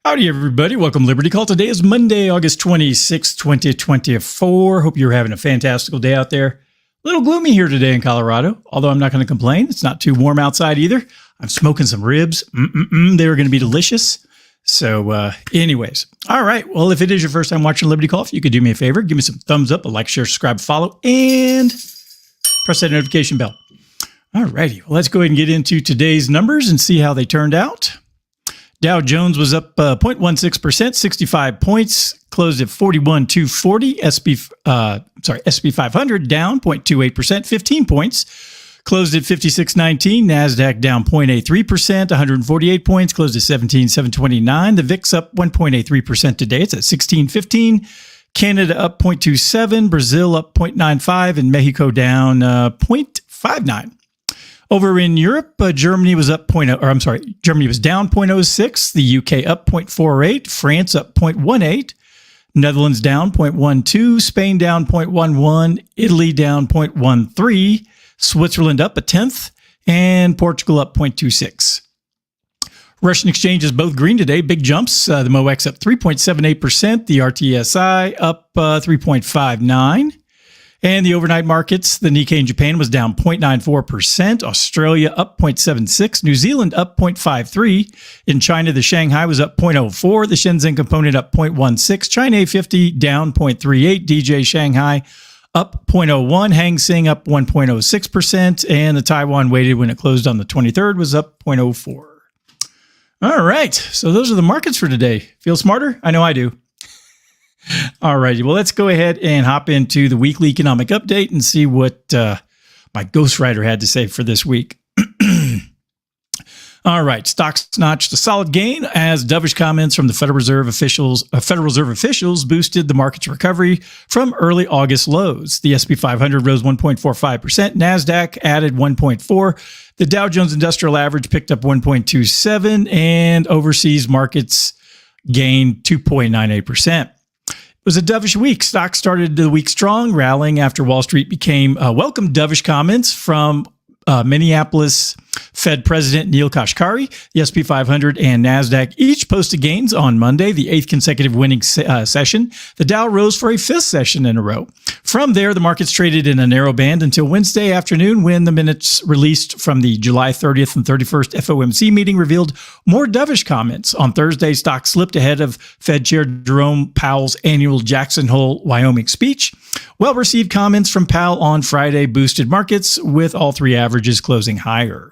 Howdy, everybody. Welcome to Liberty Call. Today is Monday, August 26, 2024. Hope you're having a fantastical day out there. A little gloomy here today in Colorado, although I'm not going to complain. It's not too warm outside either. I'm smoking some ribs. They're going to be delicious. So anyways, all right. Well, if it is your first time watching Liberty Call, if you could do me a favor, give me some thumbs up, a like, share, subscribe, follow, and press that notification bell. All righty. Well, let's go ahead and get into today's numbers and see how they turned out. Dow Jones was up 0.16%, 65 points, closed at 41,240. SP 500 down 0.28%, 15 points, closed at 56,19. Nasdaq down 0.83%, 148 points, closed at 17,729. The VIX up 1.83% today. It's at 1615. Canada up 0.27, Brazil up 0.95, and Mexico down 0.59. Over in Europe, Germany was up Germany was down 0.06, the UK up 0.48, France up 0.18, Netherlands down 0.12, Spain down 0.11, Italy down 0.13, Switzerland up 0.1, and Portugal up 0.26. Russian exchanges both green today, big jumps. The MOX up 3.78%, the RTSI up 3.59%. And the overnight markets, the Nikkei in Japan was down 0.94%, Australia up 0.76%, New Zealand up 0.53%. In China, the Shanghai was up 0.04%, the Shenzhen component up 0.16%, China A50 down 0.38%, DJ Shanghai up 0.01%, Hang Seng up 1.06%, and the Taiwan weighted when it closed on the 23rd was up 0.04%. All right, so those are the markets for today. Feel smarter? I know I do. All righty. Well, let's go ahead and hop into the weekly economic update and see what my ghostwriter had to say for this week. All right. Stocks notched a solid gain as dovish comments from the Federal Reserve officials boosted the market's recovery from early August lows. The S&P 500 rose 1.45%. NASDAQ added 1.4%. The Dow Jones Industrial Average picked up 1.27%, and overseas markets gained 2.98%. It was a dovish week. Stocks started the week strong, rallying after Wall Street became welcomed dovish comments from Minneapolis Fed President Neel Kashkari. The S&P 500 and NASDAQ each posted gains on Monday, the 8th consecutive winning session. The Dow rose for a 5th session in a row. From there, the markets traded in a narrow band until Wednesday afternoon when the minutes released from the July 30th and 31st FOMC meeting revealed more dovish comments. On Thursday, stocks slipped ahead of Fed Chair Jerome Powell's annual Jackson Hole, Wyoming speech. Well-received comments from Powell on Friday boosted markets, with all three averages closing higher.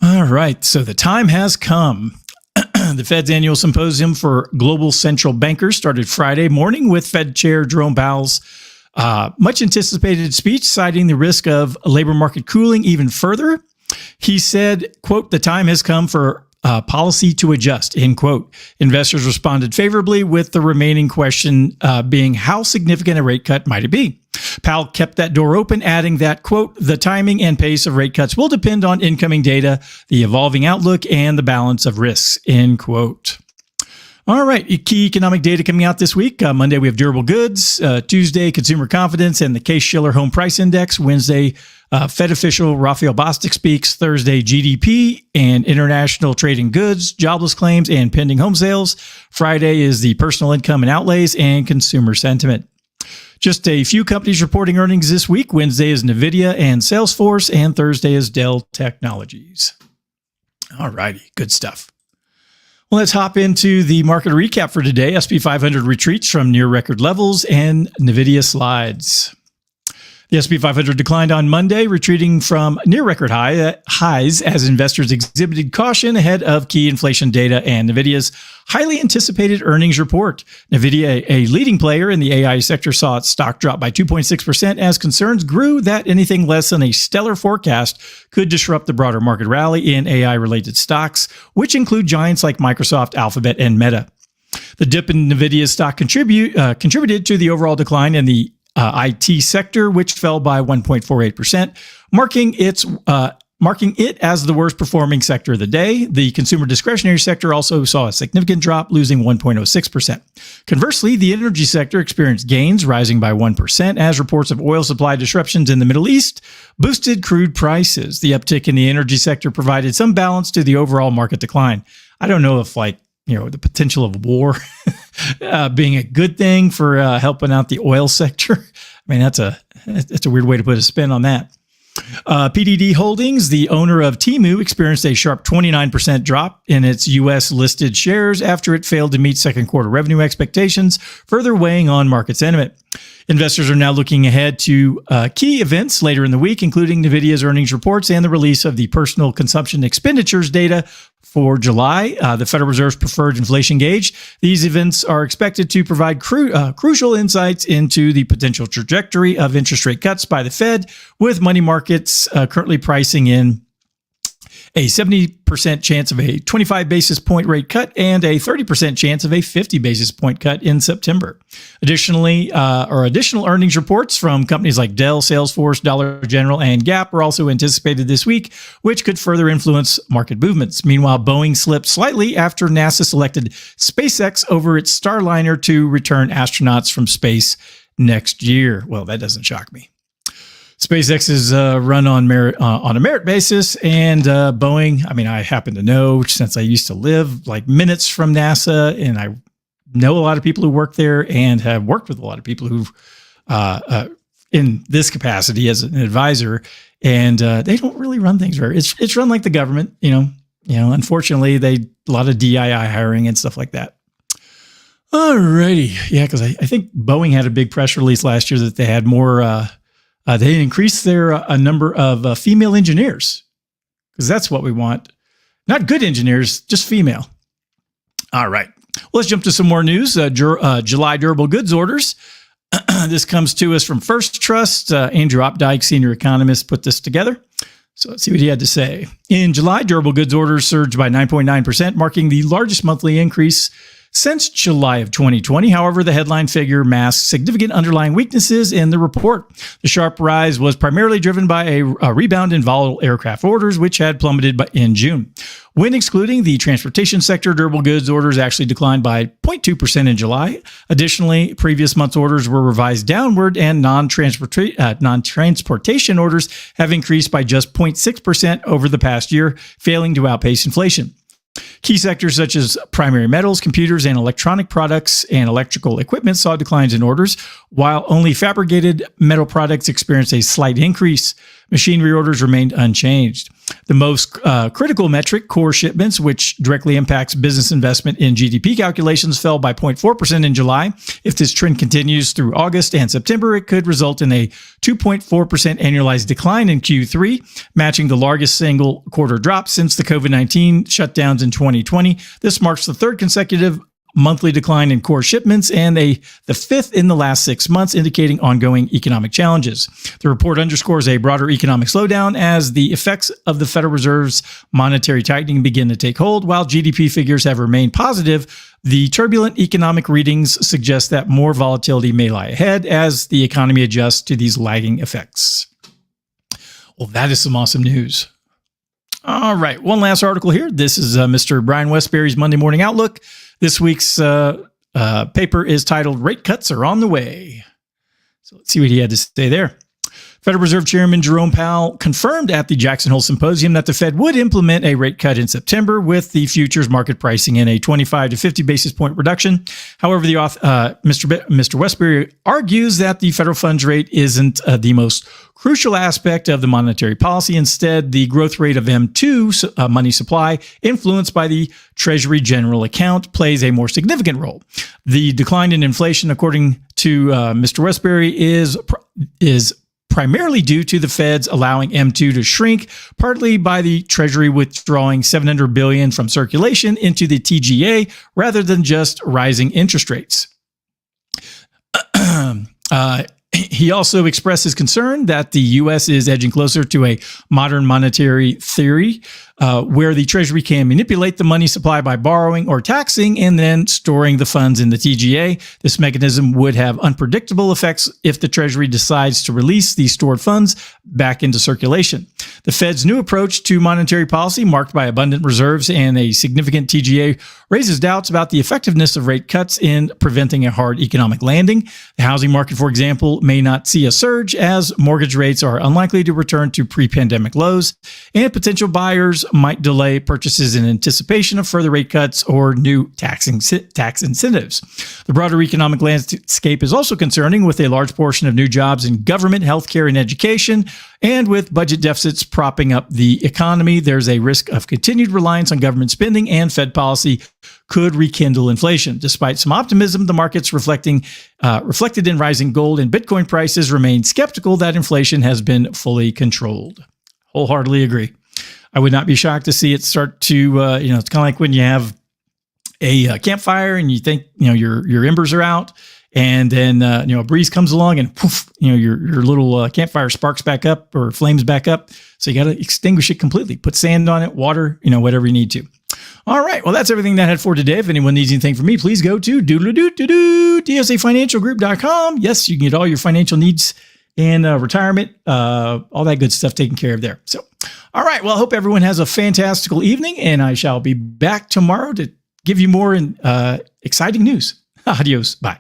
All right, so the time has come. The Fed's annual symposium for global central bankers started Friday morning with Fed Chair Jerome Powell's much anticipated speech, citing the risk of labor market cooling even further. He said, quote, "The time has come for policy to adjust," end quote. Investors responded favorably, with the remaining question being how significant a rate cut might it be. Powell kept that door open, adding that, quote, "The timing and pace of rate cuts will depend on incoming data, the evolving outlook, and the balance of risks," end quote. All right, key economic data coming out this week. Monday, we have durable goods. Tuesday, consumer confidence and the Case-Shiller Home Price Index. Wednesday, Fed official Raphael Bostic speaks. Thursday, GDP and international trading goods, jobless claims, and pending home sales. Friday is the personal income and outlays and consumer sentiment. Just a few companies reporting earnings this week. Wednesday is Nvidia and Salesforce, and Thursday is Dell Technologies. All righty, good stuff. Well, let's hop into the market recap for today. S&P 500 retreats from near record levels and Nvidia slides. The S&P 500 declined on Monday, retreating from near record highs as investors exhibited caution ahead of key inflation data and Nvidia's highly anticipated earnings report. Nvidia, a leading player in the AI sector, saw its stock drop by 2.6% as concerns grew that anything less than a stellar forecast could disrupt the broader market rally in AI-related stocks, which include giants like Microsoft, Alphabet, and Meta. The dip in Nvidia's stock contributed to the overall decline in the IT sector, which fell by 1.48%, marking it as the worst performing sector of the day. The consumer discretionary sector also saw a significant drop, losing 1.06%. Conversely, the energy sector experienced gains, rising by 1%, as reports of oil supply disruptions in the Middle East boosted crude prices. The uptick in the energy sector provided some balance to the overall market decline. I don't know if the potential of war being a good thing for helping out the oil sector. I mean, that's a weird way to put a spin on that. PDD Holdings, the owner of Temu, experienced a sharp 29% drop in its U.S. listed shares after it failed to meet second quarter revenue expectations, further weighing on market sentiment. Investors are now looking ahead to key events later in the week, including Nvidia's earnings reports and the release of the personal consumption expenditures data for July, the Federal Reserve's preferred inflation gauge. These events are expected to provide crucial insights into the potential trajectory of interest rate cuts by the Fed, with money markets currently pricing in a 70% chance of a 25 basis point rate cut and a 30% chance of a 50 basis point cut in September. Additionally, additional earnings reports from companies like Dell, Salesforce, Dollar General, and Gap are also anticipated this week, which could further influence market movements. Meanwhile, Boeing slipped slightly after NASA selected SpaceX over its Starliner to return astronauts from space next year. Well, that doesn't shock me. SpaceX is run on a merit basis, and Boeing, I mean, I happen to know since I used to live like minutes from NASA, and I know a lot of people who work there and have worked with a lot of people who in this capacity as an advisor, and they don't really run things very. It's run like the government, Unfortunately, a lot of DII hiring and stuff like that. Alrighty, yeah, because I think Boeing had a big press release last year that they had more. They increased their number of female engineers, because that's what we want. Not good engineers, just female. All right. Well, let's jump to some more news. July durable goods orders. This comes to us from First Trust. Andrew Opdyke, senior economist, put this together. So let's see what he had to say. In July, durable goods orders surged by 9.9%, marking the largest monthly increase since July of 2020. However, the headline figure masks significant underlying weaknesses in the report. The sharp rise was primarily driven by a rebound in volatile aircraft orders, which had plummeted in June. When excluding the transportation sector, durable goods orders actually declined by 0.2% in July. Additionally, previous month's orders were revised downward, and non-transportation orders have increased by just 0.6% over the past year, failing to outpace inflation. Key sectors such as primary metals, computers, and electronic products and electrical equipment saw declines in orders, while only fabricated metal products experienced a slight increase. Machinery orders remained unchanged. The most critical metric, core shipments, which directly impacts business investment in GDP calculations, fell by 0.4% in July. If this trend continues through August and September, it could result in a 2.4% annualized decline in Q3, matching the largest single quarter drop since the COVID-19 shutdowns in 2020. This marks the third consecutive monthly decline in core shipments and the fifth in the last 6 months, indicating ongoing economic challenges. The report underscores a broader economic slowdown as the effects of the Federal Reserve's monetary tightening begin to take hold. While GDP figures have remained positive, the turbulent economic readings suggest that more volatility may lie ahead as the economy adjusts to these lagging effects. Well, that is some awesome news. All right, one last article here. This is Mr. Brian Westbury's Monday Morning Outlook. This week's paper is titled "Rate Cuts Are on the Way." So let's see what he had to say there. Federal Reserve Chairman Jerome Powell confirmed at the Jackson Hole Symposium that the Fed would implement a rate cut in September, with the futures market pricing in a 25 to 50 basis point reduction. However, Mr. Westbury argues that the federal funds rate isn't the most crucial aspect of the monetary policy. Instead, the growth rate of M2 money supply, influenced by the Treasury General Account, plays a more significant role. The decline in inflation, according to Mr. Westbury, is primarily due to the Fed's allowing M2 to shrink, partly by the Treasury withdrawing $700 billion from circulation into the TGA rather than just rising interest rates. He also expressed his concern that the U.S. is edging closer to a modern monetary theory, where the Treasury can manipulate the money supply by borrowing or taxing and then storing the funds in the TGA. This mechanism would have unpredictable effects if the Treasury decides to release these stored funds back into circulation. The Fed's new approach to monetary policy, marked by abundant reserves and a significant TGA, raises doubts about the effectiveness of rate cuts in preventing a hard economic landing. The housing market, for example, may not see a surge as mortgage rates are unlikely to return to pre-pandemic lows, and potential buyers might delay purchases in anticipation of further rate cuts or new tax incentives. The broader economic landscape is also concerning, with a large portion of new jobs in government, healthcare, and education, and with budget deficits propping up the economy. There's a risk of continued reliance on government spending, and Fed policy could rekindle inflation. Despite some optimism, the markets reflected in rising gold and Bitcoin prices remain skeptical that inflation has been fully controlled. Wholeheartedly agree. I would not be shocked to see it start to, it's kind of like when you have a campfire and you think, your embers are out, and then, a breeze comes along and poof, your little campfire sparks back up or flames back up. So you got to extinguish it completely. Put sand on it, water, whatever you need to. All right. Well, that's everything that I had for today. If anyone needs anything from me, please go to DSAFinancialGroup.com. Yes, you can get all your financial needs and retirement, all that good stuff taken care of there. So, all right. Well, I hope everyone has a fantastical evening, and I shall be back tomorrow to give you more exciting news. Adios. Bye.